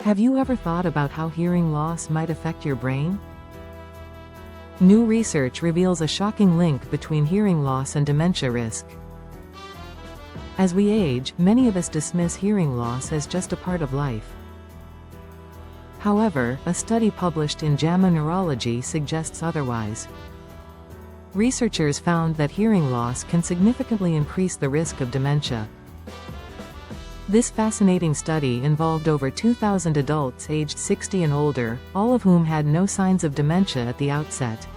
Have you ever thought about how hearing loss might affect your brain? New research reveals a shocking link between hearing loss and dementia risk. As we age, many of us dismiss hearing loss as just a part of life. However, a study published in JAMA Neurology suggests otherwise. Researchers found that hearing loss can significantly increase the risk of dementia. This fascinating study involved over 2,000 adults aged 60 and older, all of whom had no signs of dementia at the outset.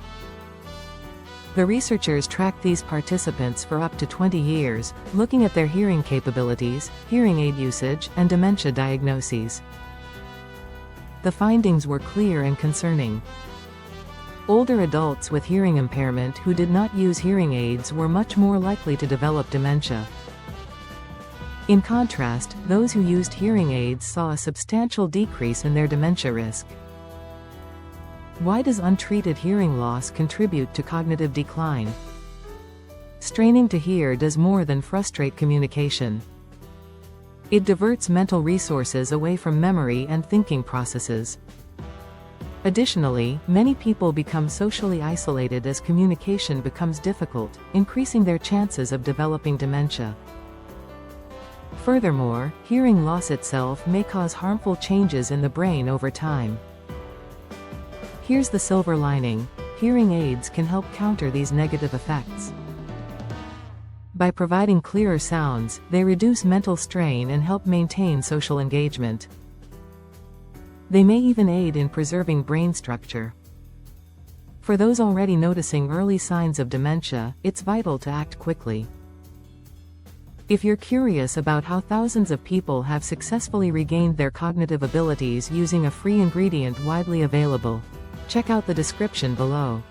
The researchers tracked these participants for up to 20 years, looking at their hearing capabilities, hearing aid usage, and dementia diagnoses. The findings were clear and concerning. Older adults with hearing impairment who did not use hearing aids were much more likely to develop dementia. In contrast, those who used hearing aids saw a substantial decrease in their dementia risk. Why does untreated hearing loss contribute to cognitive decline? Straining to hear does more than frustrate communication. It diverts mental resources away from memory and thinking processes. Additionally, many people become socially isolated as communication becomes difficult, increasing their chances of developing dementia. Furthermore, hearing loss itself may cause harmful changes in the brain over time. Here's the silver lining: hearing aids can help counter these negative effects. By providing clearer sounds, they reduce mental strain and help maintain social engagement. They may even aid in preserving brain structure. For those already noticing early signs of dementia, it's vital to act quickly. If you're curious about how thousands of people have successfully regained their cognitive abilities using a free ingredient widely available, check out the description below.